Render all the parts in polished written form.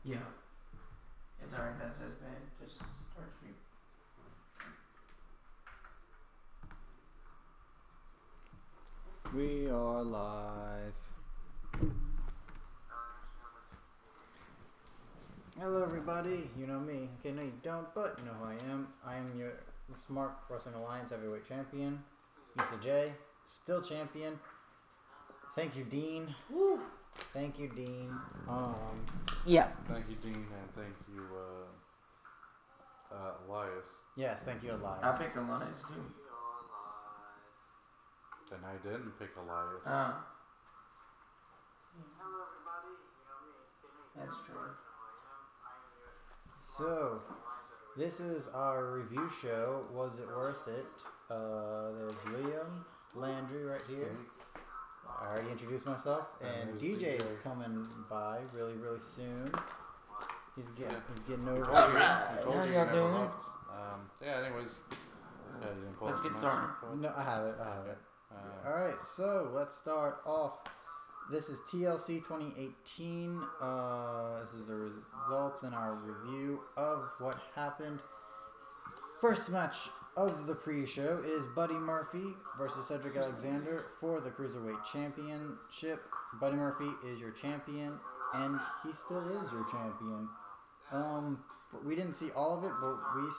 Yeah. It's alright, that says bad. Just start stream. We are live. Hello everybody, you know me. Okay, no you don't, but you know who I am. I am your Smart Wrestling Alliance Heavyweight Champion, Issa J, still champion. Thank you, Dean. Woo! Thank you, Dean. Yeah. Thank you, Dean, and thank you, Elias. Yes, thank you, Elias. I picked Elias too. And I didn't pick Elias. Hello everybody, you know me. That's true. So, this is our review show. Was it worth it? There's Liam Landry right here. I already introduced myself, and DJ is coming by really soon. He's getting over All here. right, how y'all doing? Yeah. Anyways, yeah, you didn't pull Let's up get the started. mic? No, I have it. All right, so let's start off. This is TLC 2018. This is the results in our review of what happened. First match of the pre-show is Buddy Murphy versus Cedric Alexander for the Cruiserweight Championship. Buddy Murphy is your champion, and he still is your champion. We didn't see all of it, but we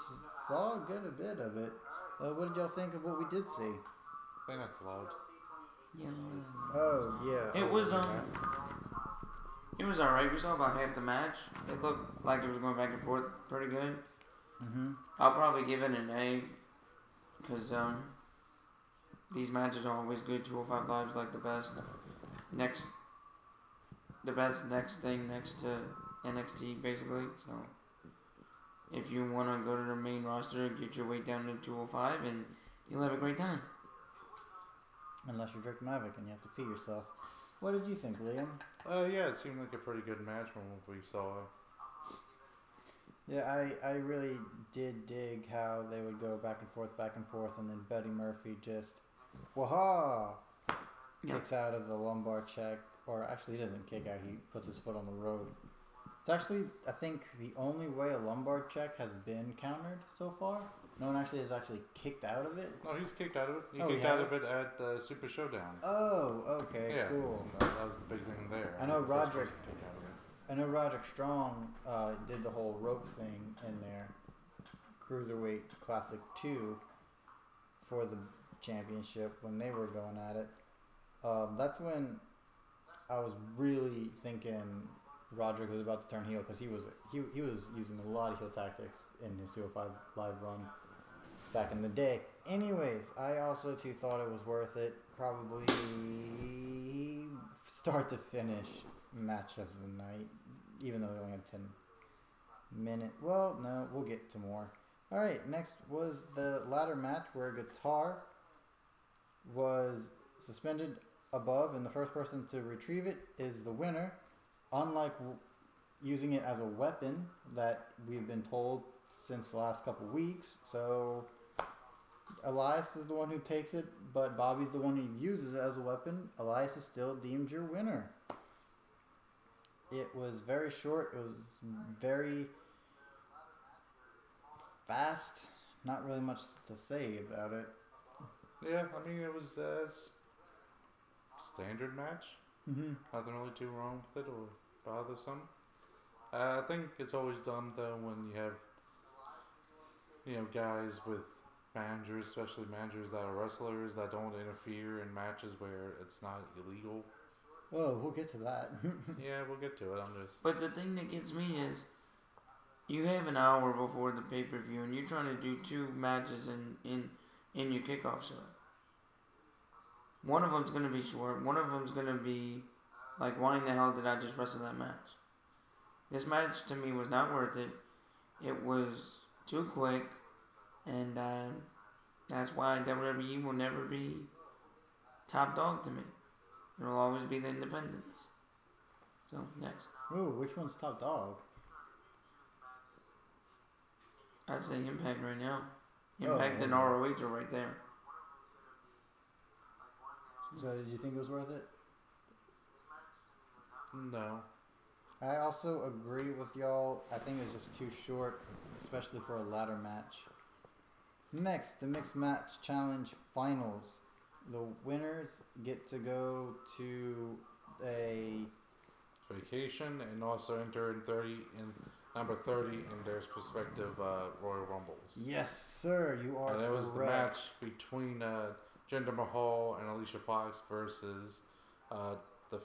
saw a good bit of it. What did y'all think of what we did see? I think that's loud. Yeah. Oh yeah. It was it was alright. We saw about half the match. It looked like it was going back and forth pretty good. I'll probably give it an A because these matches are always good. 205 Live's like the best next thing next to NXT basically. So if you want to go to the main roster, get your way down to 205 and you'll have a great time. Unless you're Drake Maverick and you have to pee yourself. What did you think, Liam? Yeah, it seemed like a pretty good match from what we saw. Yeah, I really did dig how they would go back and forth, and then Buddy Murphy just, waha, kicks out of the lumbar check. Or actually, he doesn't kick out, he puts his foot on the rope. It's actually, I think, the only way a lumbar check has been countered so far. No one actually has kicked out of it? No, he's kicked out of it. He Oh, kicked he out of has? it at Super Showdown. Oh, okay, Yeah, cool. that was the big thing there. I know The first Roderick- person to kick out of it. I know Roderick Strong did the whole rope thing in their Cruiserweight Classic 2 for the championship when they were going at it. That's when I was really thinking Roderick was about to turn heel because he was using a lot of heel tactics in his 205 Live run back in the day. Anyways, I also too thought it was worth it. Probably start to finish match of the night, even though they only had 10 minutes. Well, no, we'll get to more. Alright, next was the ladder match where Guitar was suspended above, and the first person to retrieve it is the winner. Unlike using it as a weapon that we've been told since the last couple weeks. So Elias is the one who takes it, but Bobby's the one who uses it as a weapon. Elias is still deemed your winner. It was very short. It was very fast. Not really much to say about it. Yeah, I mean, it was a standard match. Mm-hmm. Nothing really too wrong with it or bothersome. I think it's always dumb though when you have, guys with managers, especially managers that are wrestlers that don't interfere in matches where it's not illegal. Oh, we'll get to that. Yeah, we'll get to it. But the thing that gets me is you have an hour before the pay-per-view and you're trying to do 2 matches in your kickoff show. One of them's going to be short. One of them's going to be like, why in the hell did I just wrestle that match? This match to me was not worth it. It was too quick. And that's why WWE will never be top dog to me. It will always be the independents. So, next. Ooh, which one's top dog? I'd say Impact right now. Impact and okay. ROH are right there. So, did you think it was worth it? No. I also agree with y'all. I think it's just too short, especially for a ladder match. Next, the Mixed Match Challenge Finals. The winners get to go to a vacation and also enter in number 30 in their respective Royal Rumbles. Yes, sir. You are and it was the correct. match between Jinder Mahal and Alicia Fox versus the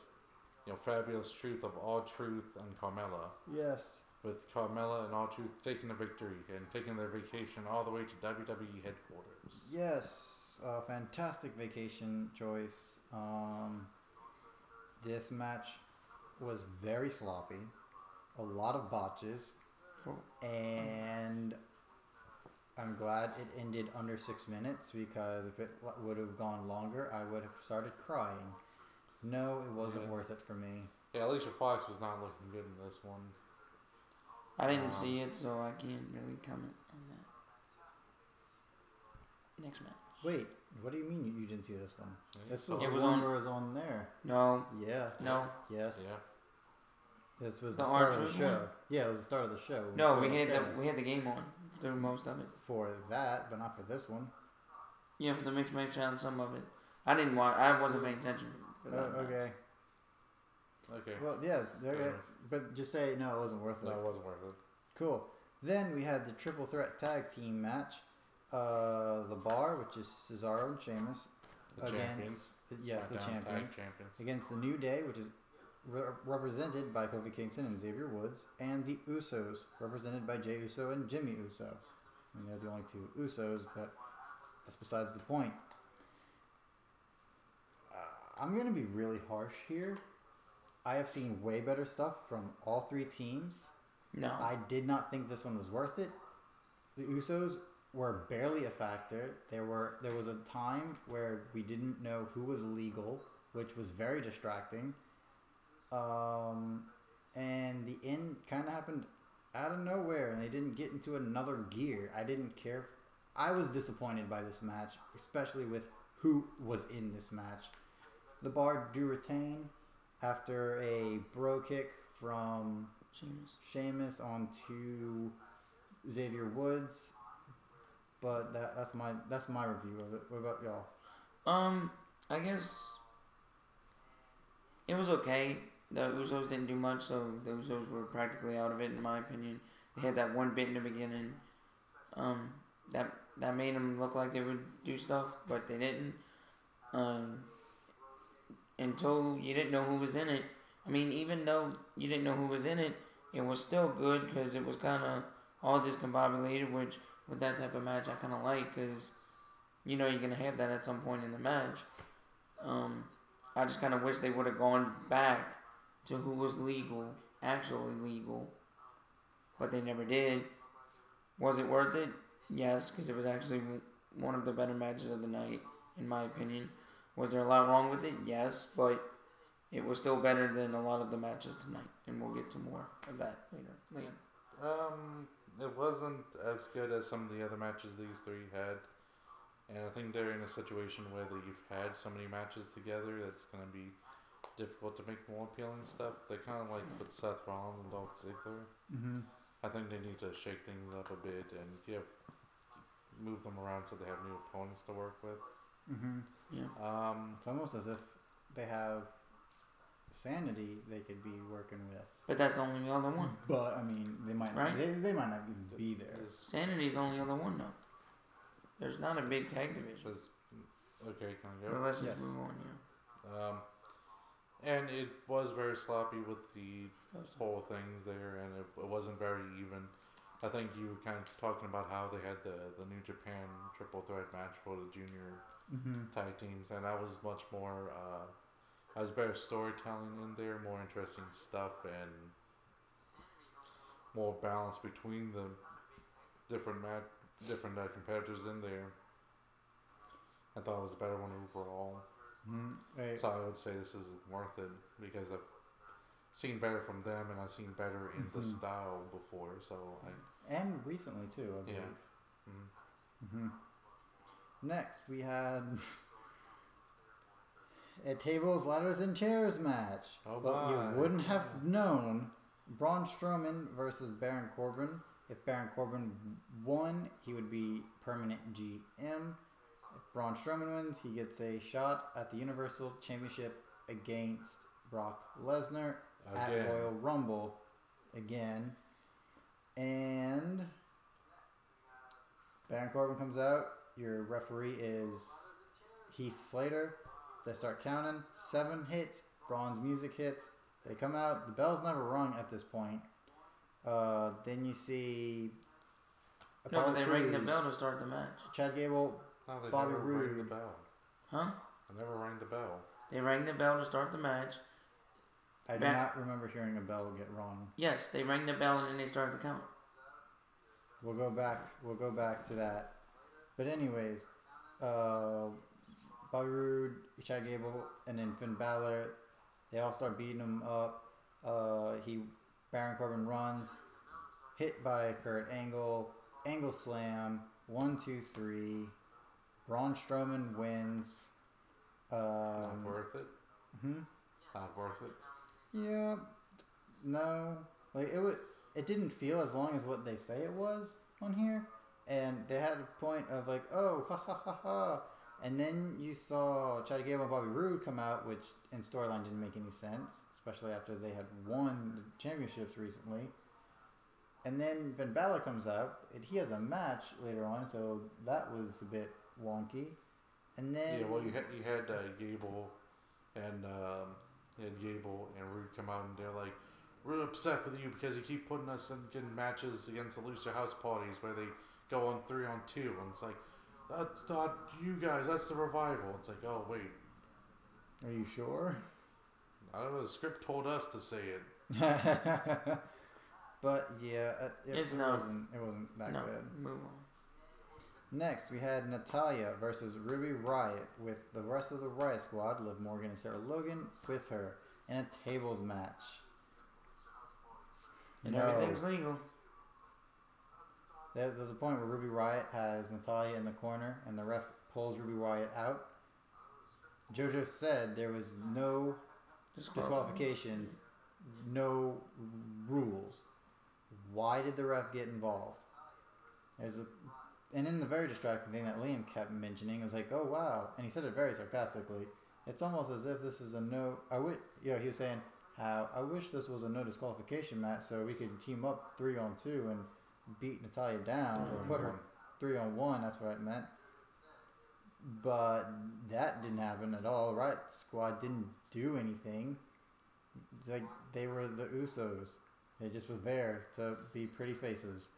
Fabulous Truth of All Truth and Carmella. Yes. With Carmella and All Truth taking the victory and taking their vacation all the way to WWE headquarters. Yes, a fantastic vacation choice. This match was very sloppy, a lot of botches, and I'm glad it ended under 6 minutes because if it would have gone longer, I would have started crying. No, it wasn't worth it for me. Yeah, Alicia Fox was not looking good in this one. I didn't see it, so I can't really comment on that. Next match. Wait, what do you mean you didn't see this one? This was it the was one on. where it was on there. No. Yeah. No. Yes. Yeah. This was The the start of R-Truth the show. one? Yeah, it was the start of the show. No, we had the game on through most of it. For that, but not for this one. Yeah, for the Mixed Match Challenge, some of it. I didn't watch. I wasn't paying attention for that. Okay. Okay. Well, yes. Okay. Anyways. But just say no, it wasn't worth it. No, it wasn't worth it. Cool. Then we had the triple threat tag team match. The Bar, which is Cesaro and Sheamus, The champions. Yes, the SmackDown champions. Tag champions. Against the New Day, which is represented by Kofi Kingston and Xavier Woods, and the Usos, represented by Jey Uso and Jimmy Uso. I mean, they're the only two Usos, but that's besides the point. I'm going to be really harsh here. I have seen way better stuff from all three teams. No. I did not think this one was worth it. The Usos were barely a factor. There was a time where we didn't know who was legal, which was very distracting. And the end kind of happened out of nowhere, and they didn't get into another gear. I didn't care. I was disappointed by this match, especially with who was in this match. The Bar do retain after a bro kick from Sheamus onto Xavier Woods, but that's my review of it. What about y'all? I guess it was okay. The Usos didn't do much, so the Usos were practically out of it, in my opinion. They had that one bit in the beginning, that made them look like they would do stuff, but they didn't. Until you didn't know who was in it. I mean, even though you didn't know who was in it, it was still good because it was kind of all discombobulated, which with that type of match I kind of like because, you're going to have that at some point in the match. I just kind of wish they would have gone back to who was actually legal, but they never did. Was it worth it? Yes, because it was actually one of the better matches of the night, in my opinion. Was there a lot wrong with it? Yes, but it was still better than a lot of the matches tonight, and we'll get to more of that later. Liam? It wasn't as good as some of the other matches these three had, and I think they're in a situation where you've had so many matches together that's going to be difficult to make more appealing stuff. They kind of like with Seth Rollins and Dolph Ziggler. Mm-hmm. I think they need to shake things up a bit and move them around so they have new opponents to work with. Mm-hmm. Yeah. It's almost as if they have Sanity they could be working with. But that's the only other one. But I mean, they might Right? they might not even be there. Sanity's the only other one, though. There's not a big tag division. Okay, can I But go? let's just Yes. move on, yeah. And it was very sloppy with the whole things there, and it wasn't very even. I think you were kind of talking about how they had the New Japan triple threat match for the junior tag teams, and that was much more. Has better storytelling in there, more interesting stuff, and more balance between the different competitors in there. I thought it was a better one overall. Mm-hmm. So I would say this isn't worth it because I've seen better from them and I've seen better in the style before. So And recently too, I believe. Mm-hmm. Next, we had a tables, ladders, and chairs match. Oh but my. you wouldn't have known Braun Strowman versus Baron Corbin. If Baron Corbin won, he would be permanent GM. If Braun Strowman wins, he gets a shot at the Universal Championship against Brock Lesnar at Royal Rumble again. And Baron Corbin comes out. Your referee is Heath Slater. They start counting. 7 hits. Braun's music hits. They come out. The bell's never rung at this point. Then you see No, but they rang the bell to start the match. Chad Gable, No, they Bobby never Roode. rang the bell. Huh? They never rang the bell. They rang the bell to start the match. I do not remember hearing a bell get rung. Yes, they rang the bell and then they started the count. We'll go back to that. But anyways, Bobby Roode, Chad Gable, and then Finn Balor, they all start beating him up. Baron Corbin runs, hit by Kurt Angle, Angle slam, 1, 2, 3. Braun Strowman wins. Not worth it. Not worth it. Yeah, no. Like it didn't feel as long as what they say it was on here, and they had a point of like, oh, ha ha ha ha, and then you saw Chad Gable and Bobby Roode come out, which in storyline didn't make any sense, especially after they had won the championships recently. And then Finn Balor comes out, and he has a match later on, so that was a bit wonky. And then you had Gable and Roode come out, and they're like, we're upset with you because you keep putting us in matches against the Lucha House Parties where they go on 3-on-2, and it's like, that's not you guys, that's the Revival. It's like, oh wait, are you sure? I don't know. The script told us to say it. But yeah, it wasn't that no, good. Move on. Next, we had Natalya versus Ruby Riott with the rest of the Riott Squad, Liv Morgan and Sarah Logan, with her in a tables match. And everything's legal. There's a point where Ruby Riott has Natalya in the corner, and the ref pulls Ruby Riott out. JoJo said there was no disqualifications, no rules. Why did the ref get involved? And in the very distracting thing that Liam kept mentioning, was like, oh wow, and he said it very sarcastically. It's almost as if this is a no. He was saying how I wish this was a no disqualification match so we could team up 3-on-2 and beat Natalya down or put her 3-on-1. That's what it meant. But that didn't happen at all. Riott Squad didn't do anything. It's like they were the Usos. They just was there to be pretty faces,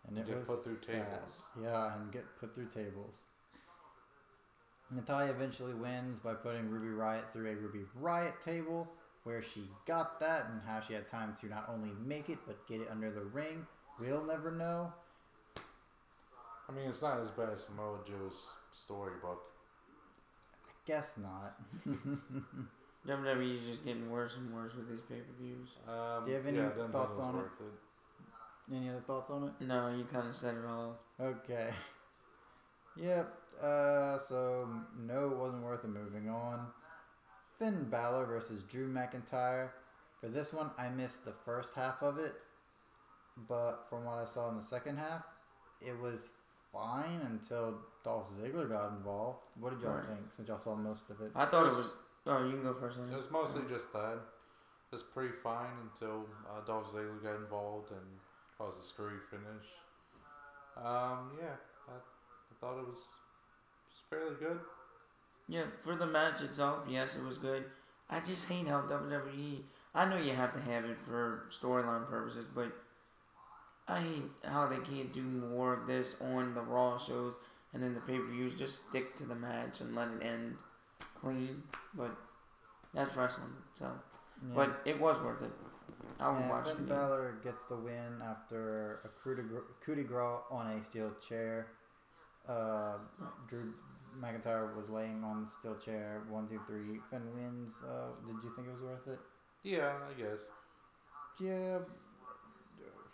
and it was put through sad. tables. Yeah, and get put through tables. Natalya eventually wins by putting Ruby Riott through a Ruby Riott table, where she got that and how she had time to not only make it but get it under the ring. We'll never know. I mean, it's not as bad as Samoa Joe's storybook. I guess not. WWE is just getting worse and worse with these pay-per-views. Do you have any thoughts on it? Any other thoughts on it? No, you kind of said it all. Okay. Yep. So no, it wasn't worth it. Moving on. Finn Balor versus Drew McIntyre. For this one, I missed the first half of it, but from what I saw in the second half, it was fine until Dolph Ziggler got involved. What did y'all think, since y'all saw most of it? I thought it was... Oh, you can go first. It was mostly just that. It was pretty fine until Dolph Ziggler got involved and caused a screwy finish. I thought it was fairly good. Yeah, for the match itself, yes, it was good. I just hate how WWE... I know you have to have it for storyline purposes, but I hate how they can't do more of this on the Raw shows, and then the pay-per-views just stick to the match and let it end clean. But that's wrestling, so... Yeah. But it was worth it. I would watch it again. Finn Balor gets the win after a coup de grace on a steel chair. Drew McIntyre was laying on the steel chair. 1, 2, 3. Finn wins. Did you think it was worth it? Yeah, I guess. Yeah.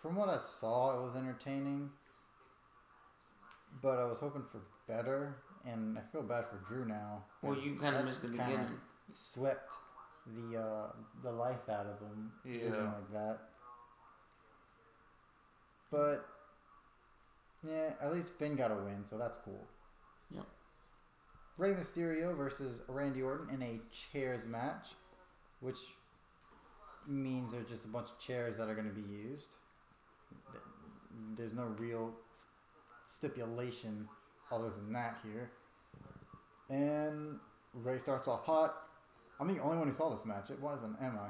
From what I saw, it was entertaining. But I was hoping for better, and I feel bad for Drew now. Well, you kind of missed the beginning. Swept the life out of him. Yeah. Like that. But yeah, at least Finn got a win, so that's cool. Yep. Rey Mysterio versus Randy Orton in a chairs match, which means there's just a bunch of chairs that are going to be used. There's no real stipulation other than that here. And Rey starts off hot. I'm the only one who saw this match. It wasn't, am I?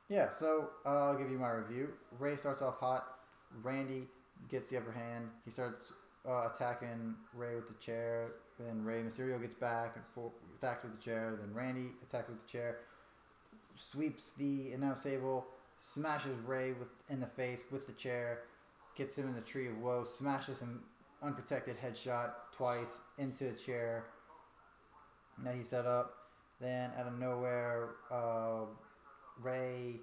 Yeah, so I'll give you my review. Rey starts off hot. Randy gets the upper hand. He starts attacking Rey with the chair. Then Rey Mysterio gets back and attacks with the chair. Then Randy attacks with the chair. Sweeps the announce table. Smashes Rey in the face with the chair. Gets him in the Tree of Woe. Smashes him unprotected headshot twice into a chair that he set up. Then out of nowhere, Rey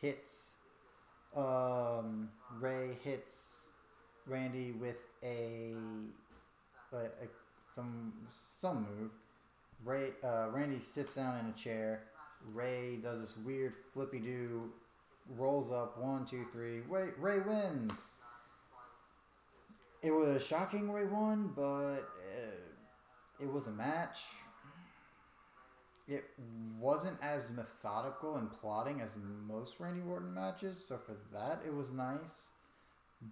hits Randy with some move. Randy sits down in a chair. Rey does this weird flippy do, rolls up 1, 2, 3. Rey wins. It was shocking Rey won, but it was a match. It wasn't as methodical and plotting as most Randy Orton matches, so for that it was nice.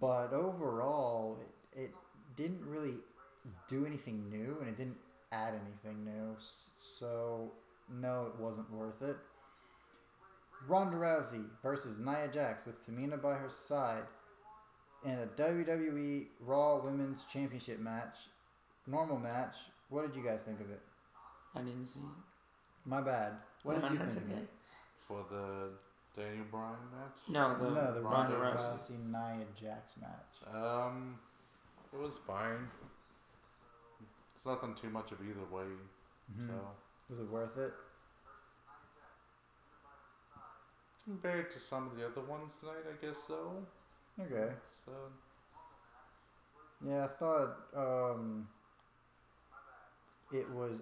But overall, it didn't really do anything new, and it didn't add anything new. So no, it wasn't worth it. Ronda Rousey versus Nia Jax with Tamina by her side in a WWE Raw Women's Championship match, normal match. What did you guys think of it? I didn't see it. My bad. What did you think of it? For the Daniel Bryan match? No, the Ronda Rousey Nia Jax match. It was fine. It's nothing too much of either way. Mm-hmm. So was it worth it? Compared to some of the other ones tonight, I guess so. Okay. So yeah, I thought it was.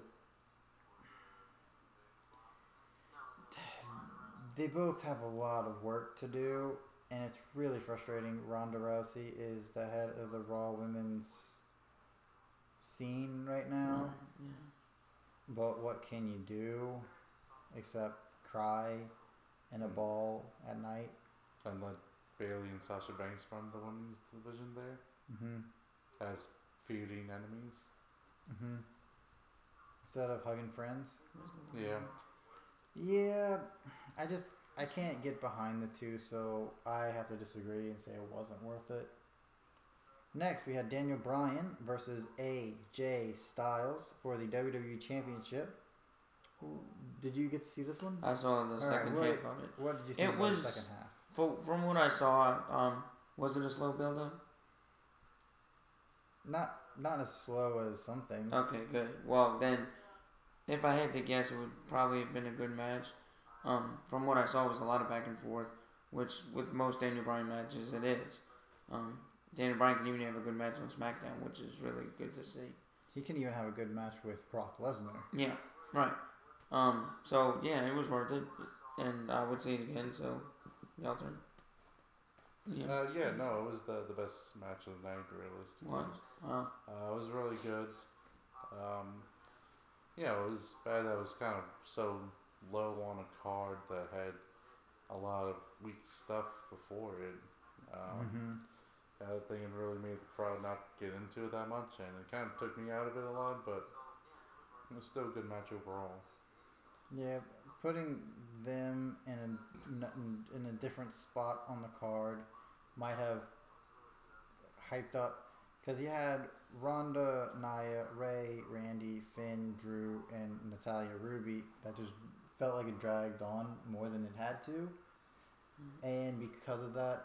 They both have a lot of work to do, and it's really frustrating. Ronda Rousey is the head of the Raw Women's scene right now. Yeah. But what can you do except cry in a ball at night? and let Bailey and Sasha Banks run the women's division there as feuding enemies. Instead of hugging friends. Yeah. Yeah, I can't get behind the two, so I have to disagree and say it wasn't worth it. Next, we had Daniel Bryan versus AJ Styles for the WWE Championship. Did you get to see this one? I saw the second half of it. What did you think about the second half? From what I saw, was it a slow build-up? Not as slow as some things. Okay, good. Well, then, if I had to guess, it would probably have been a good match. From what I saw, it was a lot of back and forth, which with most Daniel Bryan matches, it is. Daniel Bryan can even have a good match on SmackDown, which is really good to see. He can even have a good match with Brock Lesnar. Yeah, right. So, yeah, it was worth it, and I would see it again, so, y'all turn. No, it was the best match of the night, realistically. What? It was really good. It was bad that it was kind of so low on a card that had a lot of weak stuff before it. I think it really made the crowd not get into it that much, and it kind of took me out of it a lot, but it was still a good match overall. Yeah, putting them in a different spot on the card might have hyped up, because you had Ronda, Nia, Rey, Randy, Finn, Drew, and Natalia Ruby that just felt like it dragged on more than it had to, and because of that,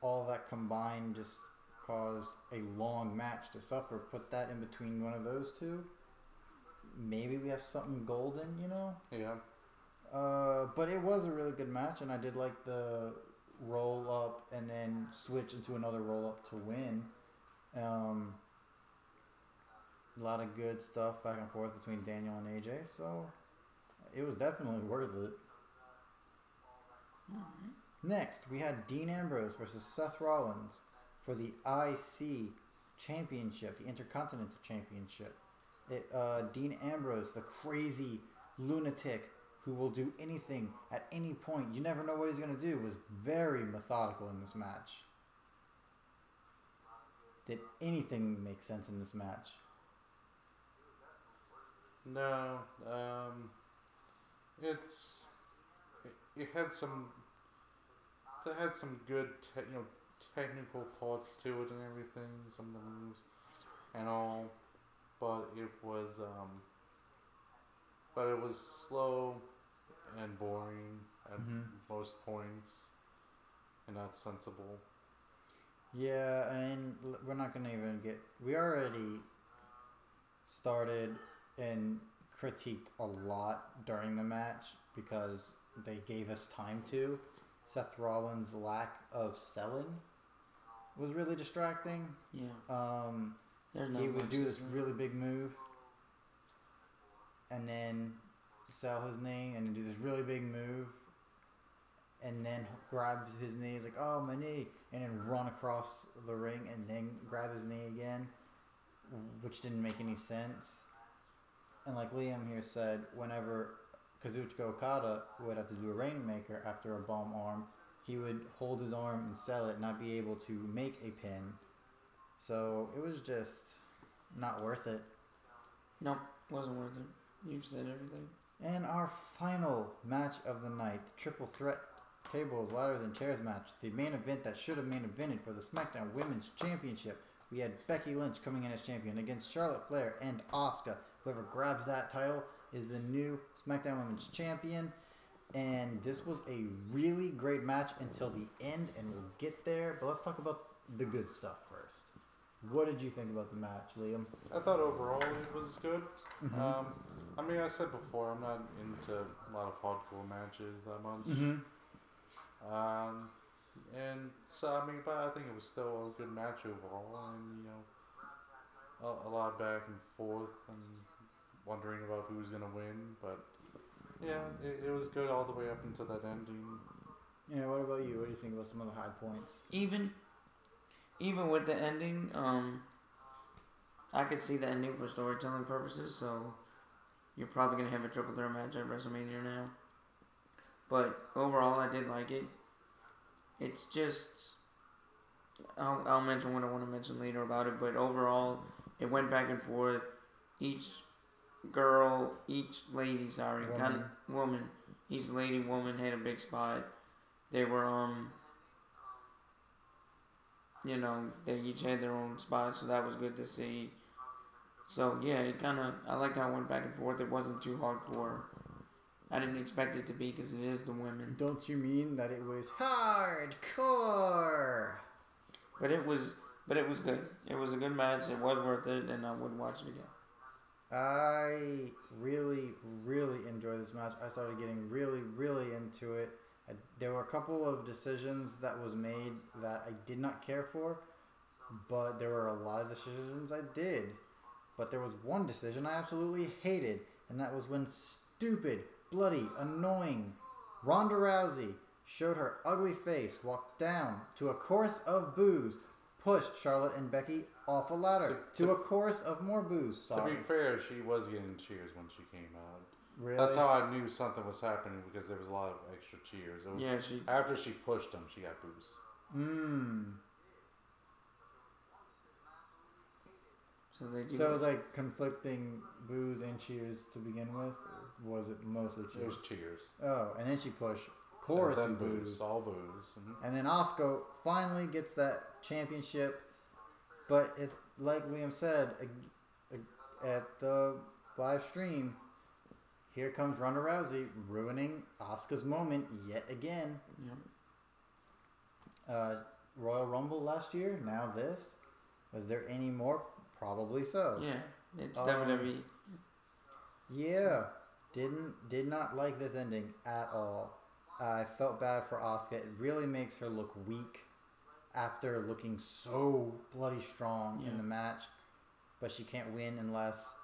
all that combined just caused a long match to suffer. Put that in between one of those two, maybe we have something golden, Yeah. But it was a really good match, and I did like the roll up and then switch into another roll up to win. A lot of good stuff back and forth between Daniel and AJ, so it was definitely worth it. Next, we had Dean Ambrose versus Seth Rollins for the IC Championship, the Intercontinental Championship. Dean Ambrose, the crazy lunatic who will do anything at any point, you never know what he's going to do, was very methodical in this match. Did anything make sense in this match? No. It had some good technical parts to it and everything, some of the moves and all, but it was slow and boring at most points and not sensible. Yeah, and we're not going to even get... We already started and critiqued a lot during the match because they gave us time to. Seth Rollins' lack of selling was really distracting. Yeah. He would do this really big move and then sell his knee and then do this really big move and then grab his knee. He's like, oh, my knee. And then run across the ring and then grab his knee again, which didn't make any sense. And like Liam here said, whenever Kazuchika Okada would have to do a Rainmaker after a bomb arm, he would hold his arm and sell it, not be able to make a pin. So it was just not worth it. No, wasn't worth it. You've said everything. And our final match of the night, the triple threat tables, ladders, and chairs match. The main event that should have main evented for the SmackDown Women's Championship. We had Becky Lynch coming in as champion against Charlotte Flair and Asuka. Whoever grabs that title is the new SmackDown Women's Champion. And this was a really great match until the end, and we'll get there. But let's talk about the good stuff first. What did you think about the match, Liam? I thought overall it was good. I mean, I said before, I'm not into a lot of hardcore matches that much. And so, I mean, but I think it was still a good match overall, and a lot back and forth and wondering about who's gonna win, but yeah, it was good all the way up until that ending. Yeah, what about you? What do you think about some of the high points? Even with the ending, I could see the ending for storytelling purposes, so you're probably going to have a triple threat match at WrestleMania now. But overall, I did like it. It's just... I'll mention what I want to mention later about it, but overall, it went back and forth. Each woman, each lady woman had a big spot. They were, they each had their own spot, so that was good to see. So, yeah, I liked how it went back and forth. It wasn't too hardcore. I didn't expect it to be because it is the women. Don't you mean that it was hardcore? But it was good. It was a good match. It was worth it, and I would watch it again. I really, really enjoyed this match. I started getting really, really into it. There were a couple of decisions that was made that I did not care for, but there were a lot of decisions I did. But there was one decision I absolutely hated, and that was when stupid, bloody, annoying Ronda Rousey showed her ugly face, walked down to a chorus of boos, pushed Charlotte and Becky off a ladder to a chorus of more boos. Sorry. To be fair, she was getting cheers when she came out. Really? That's how I knew something was happening, because there was a lot of extra cheers. It was, after she pushed them, she got boos. So it was like conflicting boos and cheers to begin with? Or was it mostly cheers? It was cheers. Oh, and then she pushed chorus and boos. All boos. And then Asuka finally gets that championship. But it, like Liam said, at the live stream, here comes Ronda Rousey ruining Asuka's moment yet again. Yep. Royal Rumble last year, now this. Was there any more? Probably so. Yeah, it's WWE. Yeah, did not like this ending at all. I felt bad for Asuka. It really makes her look weak after looking so bloody strong in the match. But she can't win unless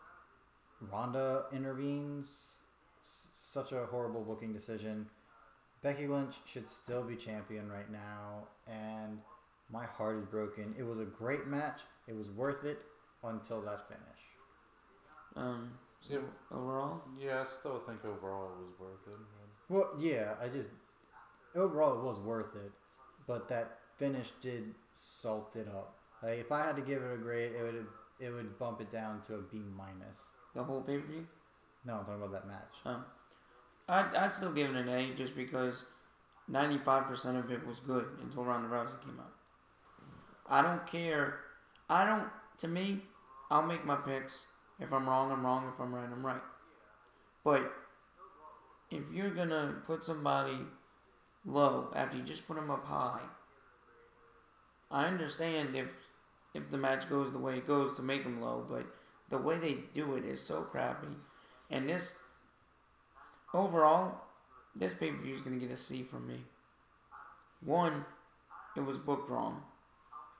Ronda intervenes. Such a horrible booking decision. Becky Lynch should still be champion right now, and My heart is broken. It was a great match. It was worth it until that finish. So overall, Yeah, I still think overall it was worth it. Well, yeah, overall it was worth it, but that finish did salt it up. Like if I had to give it a grade, it would bump it down to a B minus. the whole pay per view. No, I'm talking about that match. I'd still give it an A just because 95% of it was good until Ronda Rousey came out. I don't care. To me, I'll make my picks. If I'm wrong, I'm wrong. If I'm right, I'm right. But if you're going to put somebody low after you just put them up high, I understand if the match goes the way it goes to make them low, but the way they do it is so crappy. And overall, this pay-per-view is going to get a C from me. One, it was booked wrong.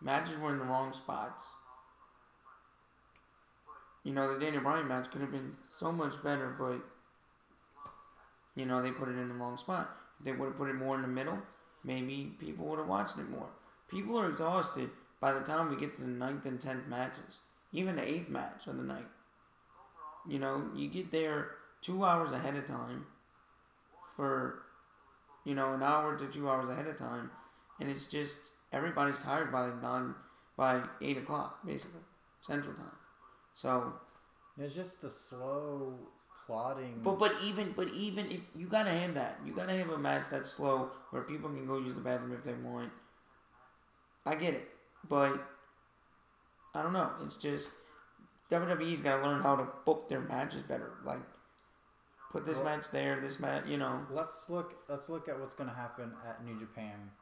Matches were in the wrong spots. The Daniel Bryan match could have been so much better, but, they put it in the wrong spot. If they would have put it more in the middle, maybe people would have watched it more. People are exhausted by the time we get to the 9th and 10th matches. Even the 8th match of the night. You get there 2 hours ahead of time for, an hour to 2 hours ahead of time, and it's just everybody's tired by 8 o'clock, basically, Central Time. So it's just the slow plotting. But even if you gotta have that, you gotta have a match that's slow where people can go use the bathroom if they want. I get it, but I don't know. It's just WWE's gotta learn how to book their matches better. Like put this match there, this match. Let's look at what's gonna happen at New Japan.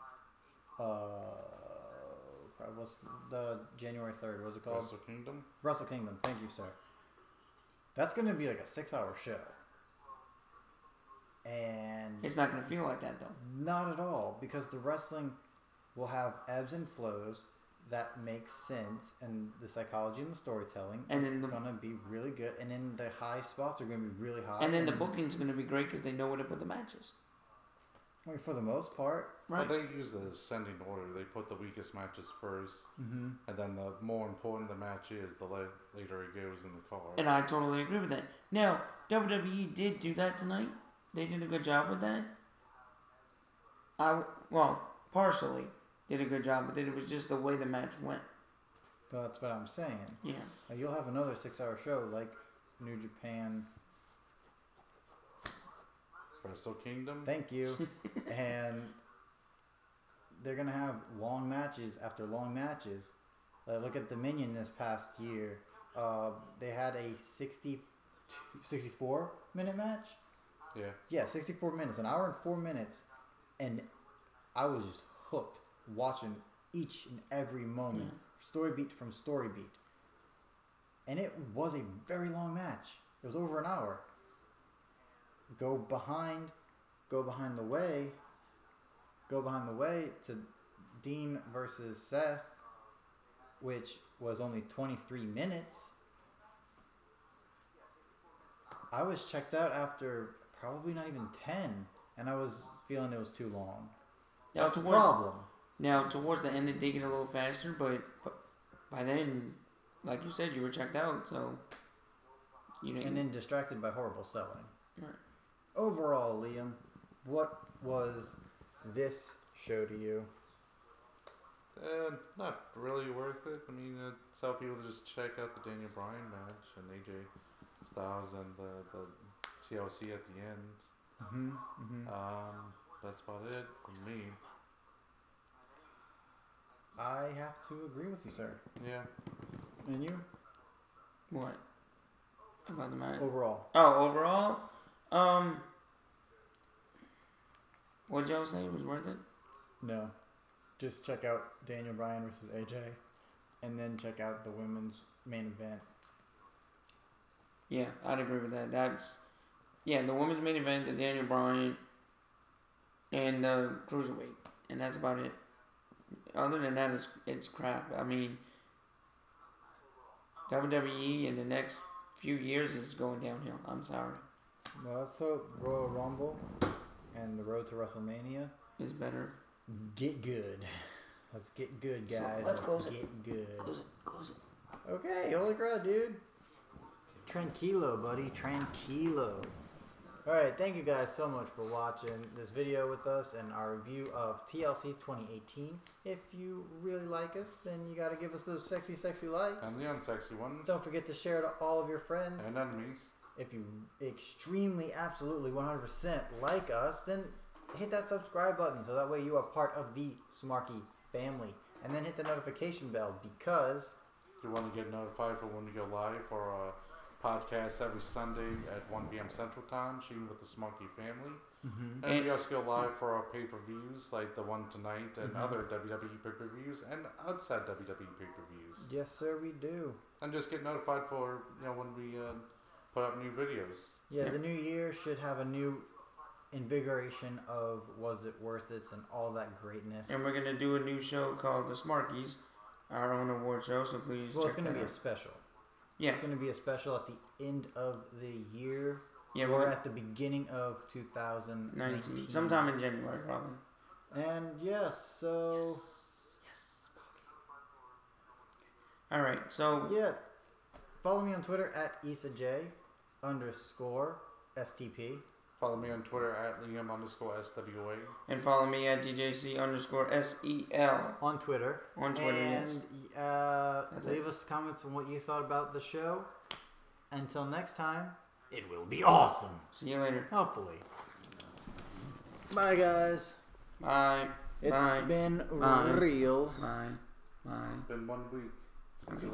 What's the January 3rd? What's it called? Wrestle Kingdom. Wrestle Kingdom. Thank you, sir. That's gonna be like a 6-hour show, and it's not gonna feel like that though. Not at all, because the wrestling will have ebbs and flows that make sense, and the psychology and the storytelling and then gonna be really good, and then the high spots are gonna be really high, and then the booking's gonna be great because they know where to put the matches. I mean, for the most part, right? Well, they use the ascending order. They put the weakest matches first, and then the more important the match is, the later it goes in the card. And I totally agree with that. Now, WWE did do that tonight. They did a good job with that. Partially did a good job, but then it was just the way the match went. So that's what I'm saying. Yeah. You'll have another 6-hour show like New Japan. Wrestle Kingdom. Thank you. And they're gonna have long matches after long matches. Look at Dominion this past year. They had a 64-minute match. Yeah. Yeah, 64 minutes, an hour and 4 minutes, and I was just hooked watching each and every moment, story beat from story beat. And it was a very long match. It was over an hour. Go behind the way to Dean versus Seth, which was only 23 minutes. I was checked out after probably not even 10, and I was feeling it was too long. Now, that's a problem. Now, towards the end, it did get a little faster, but by then, like you said, you were checked out, so and then distracted by horrible selling. Right. Overall, Liam, what was this show to you? Not really worth it. I mean, tell people to just check out the Daniel Bryan match and AJ Styles and the TLC at the end. That's about it for me. I have to agree with you, sir. Yeah. And you? What? About the match? Overall. Oh, overall? What did y'all say? It was worth it? No. Just check out Daniel Bryan versus AJ, and then check out the women's main event. Yeah, I'd agree with that. The women's main event, the Daniel Bryan, and the Cruiserweight, and that's about it. Other than that, it's crap. I mean, WWE in the next few years is going downhill. I'm sorry. Well, let's hope Royal Rumble and the road to WrestleMania is better. Get good. Let's get good, So, guys. let's close it. Get good. Close it. Close it. Okay, holy crap, dude. Tranquilo, buddy. Tranquilo. Alright, thank you guys so much for watching this video with us and our review of TLC 2018. If you really like us, then you gotta give us those sexy, sexy likes. And the unsexy ones. Don't forget to share to all of your friends. And enemies. If you extremely, absolutely, 100% like us, then hit that subscribe button so that way you are part of the Smarky family. And then hit the notification bell because you want to get notified for when we go live for a podcast every Sunday at 1 p.m. Central Time, shooting with the Smarky family. Mm-hmm. And we also go live for our pay-per-views, like the one tonight and other WWE pay-per-views and outside WWE pay-per-views. Yes, sir, we do. And just get notified for, when we put up new videos. Yeah, the new year should have a new invigoration of Was It Worth It and all that greatness. And we're gonna do a new show called the Smarkies, our own award show. So please. Well, check it's gonna that be out. a special. Yeah. It's gonna be a special at the end of the year. Yeah, or at the beginning of 2019. Sometime in January, probably. And yes, so All right, so yeah, follow me on Twitter at IsaJ_STP. Follow me on Twitter at Liam_SWA. and follow me at DJC_SEL On Twitter. on Twitter. And Yes. leave us comments on what you thought about the show. Until next time, it will be awesome. See you later. Hopefully. Bye, guys. Bye. It's Bye. been Bye. real. Bye. Bye. Been 1 week. Okay.